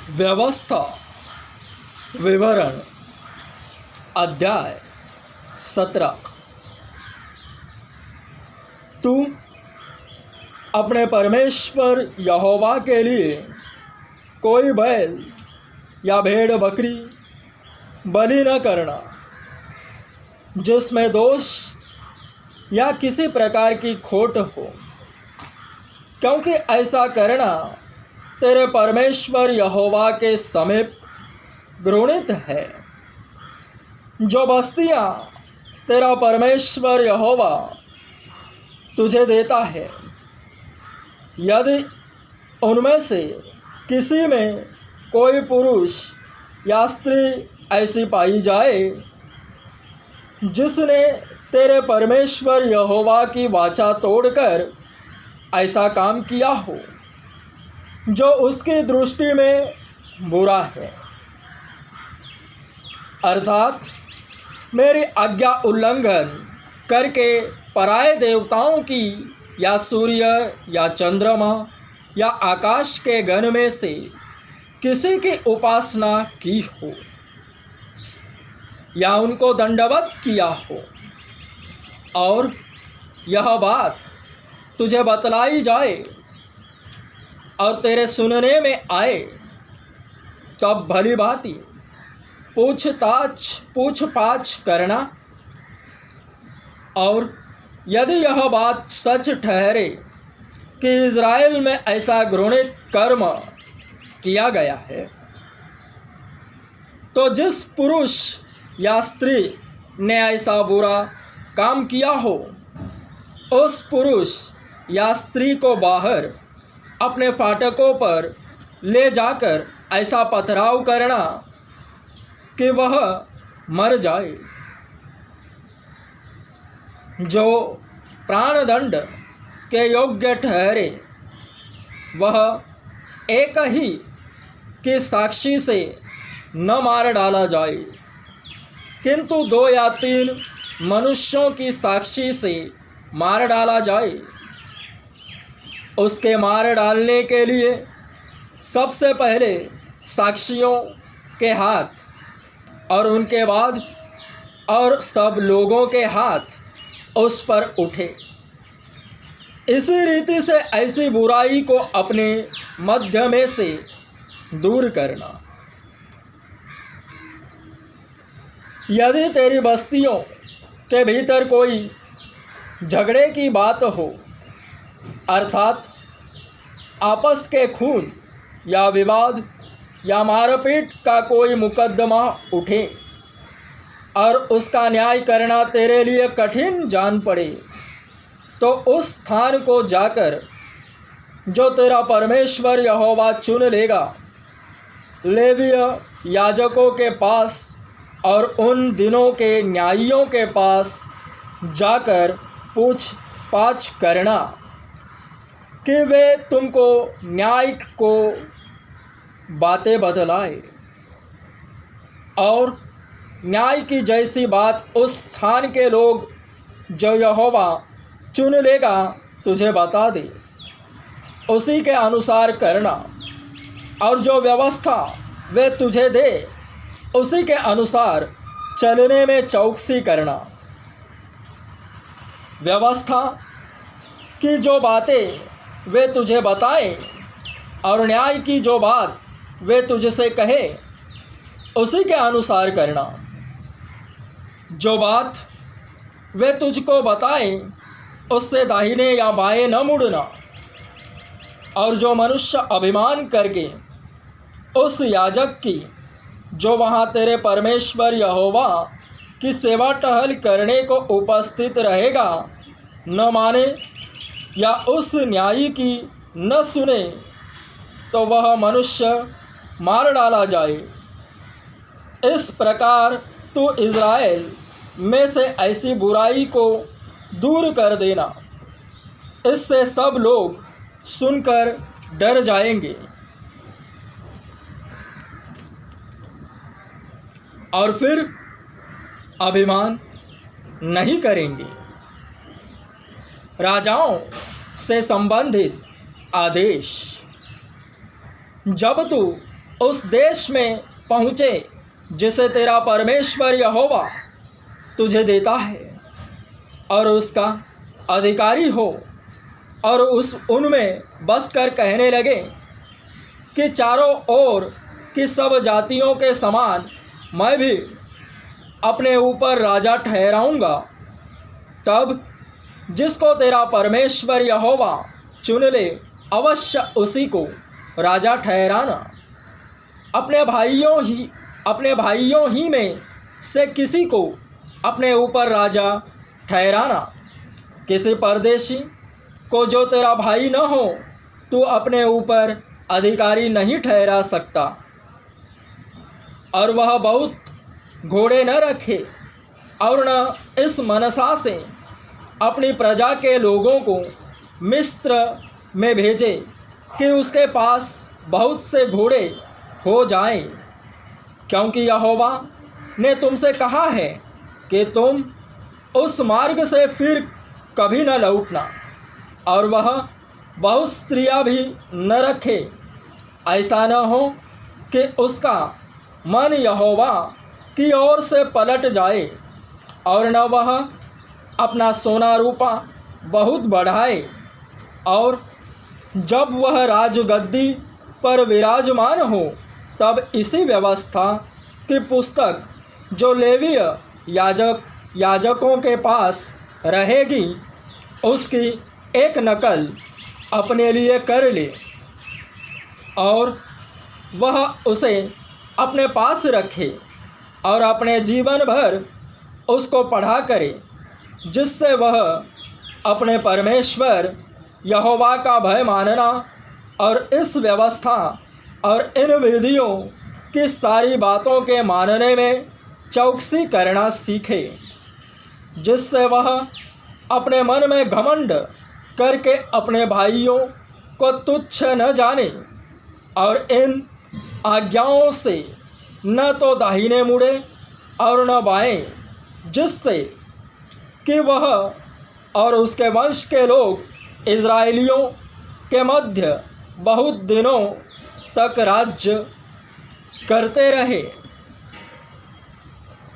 व्यवस्था विवरण अध्याय 17। तू अपने परमेश्वर यहोवा के लिए कोई बैल या भेड़ बकरी बलि न करना जिसमें दोष या किसी प्रकार की खोट हो, क्योंकि ऐसा करना तेरे परमेश्वर यहोवा के समीप घृणित है। जो बस्तियाँ तेरा परमेश्वर यहोवा तुझे देता है, यदि उनमें से किसी में कोई पुरुष या स्त्री ऐसी पाई जाए जिसने तेरे परमेश्वर यहोवा की वाचा तोड़कर ऐसा काम किया हो जो उसकी दृष्टि में बुरा है, अर्थात मेरी आज्ञा उल्लंघन करके पराये देवताओं की या सूर्य या चंद्रमा या आकाश के गण में से किसी की उपासना की हो या उनको दंडवत किया हो, और यह बात तुझे बतलाई जाए और तेरे सुनने में आए, तब भली भांति पूछ-पाछ करना। और यदि यह बात सच ठहरे कि इज़राइल में ऐसा घृणित कर्म किया गया है, तो जिस पुरुष या स्त्री ने ऐसा बुरा काम किया हो, उस पुरुष या स्त्री को बाहर अपने फाटकों पर ले जाकर ऐसा पथराव करना कि वह मर जाए। जो प्राणदंड के योग्य ठहरे वह एक ही की साक्षी से न मार डाला जाए, किंतु 2 या 3 मनुष्यों की साक्षी से मार डाला जाए। उसके मार डालने के लिए सबसे पहले साक्षियों के हाथ और उनके बाद और सब लोगों के हाथ उस पर उठे। इसी रीति से ऐसी बुराई को अपने मध्य में से दूर करना। यदि तेरी बस्तियों के भीतर कोई झगड़े की बात हो, अर्थात आपस के खून या विवाद या मारपीट का कोई मुकदमा उठे और उसका न्याय करना तेरे लिए कठिन जान पड़े, तो उस स्थान को जाकर जो तेरा परमेश्वर यहोवा चुन लेगा, लेवीय याजकों के पास और उन दिनों के न्यायियों के पास जाकर पूछ-पाछ करना कि वे तुमको न्याय को बातें बतलाए, और न्याय की जैसी बात उस स्थान के लोग जो यहोवा चुन लेगा तुझे बता दे, उसी के अनुसार करना। और जो व्यवस्था वे तुझे दे उसी के अनुसार चलने में चौकसी करना। व्यवस्था की जो बातें वे तुझे बताएं और न्याय की जो बात वे तुझसे कहे उसी के अनुसार करना। जो बात वे तुझको बताएं उससे दाहिने या बाएं न मुड़ना। और जो मनुष्य अभिमान करके उस याजक की जो वहाँ तेरे परमेश्वर यहोवा की सेवा टहल करने को उपस्थित रहेगा न माने या उस न्यायी की न सुने, तो वह मनुष्य मार डाला जाए। इस प्रकार तू इज़राइल में से ऐसी बुराई को दूर कर देना। इससे सब लोग सुनकर डर जाएंगे और फिर अभिमान नहीं करेंगे। राजाओं से संबंधित आदेश। जब तू उस देश में पहुँचे जिसे तेरा परमेश्वर यहोवा तुझे देता है, और उसका अधिकारी हो, और उनमें बसकर कहने लगे कि चारों ओर की सब जातियों के समान मैं भी अपने ऊपर राजा ठहराऊँगा। तब जिसको तेरा परमेश्वर यहोवा चुन ले, अवश्य उसी को राजा ठहराना। अपने भाइयों ही में से किसी को अपने ऊपर राजा ठहराना। किसी परदेशी को जो तेरा भाई न हो तू अपने ऊपर अधिकारी नहीं ठहरा सकता। और वह बहुत घोड़े न रखे और न इस मनसा से अपनी प्रजा के लोगों को मिस्र में भेजे कि उसके पास बहुत से घोड़े हो जाएं, क्योंकि यहोवा ने तुमसे कहा है कि तुम उस मार्ग से फिर कभी न लौटना। और वह बहुत स्त्रियां भी न रखे, ऐसा न हो कि उसका मन यहोवा की ओर से पलट जाए, और न वह अपना सोना रूपा बहुत बढ़ाए। और जब वह राजगद्दी पर विराजमान हो, तब इसी व्यवस्था की पुस्तक जो लेवीय याजकों के पास रहेगी, उसकी एक नकल अपने लिए कर ले, और वह उसे अपने पास रखे और अपने जीवन भर उसको पढ़ा करे, जिससे वह अपने परमेश्वर यहोवा का भय मानना और इस व्यवस्था और इन विधियों की सारी बातों के मानने में चौकसी करना सीखे, जिससे वह अपने मन में घमंड करके अपने भाइयों को तुच्छ न जाने और इन आज्ञाओं से न तो दाहिने मुड़े और न बाएं, जिससे कि वह और उसके वंश के लोग इज़राइलियों के मध्य बहुत दिनों तक राज्य करते रहे।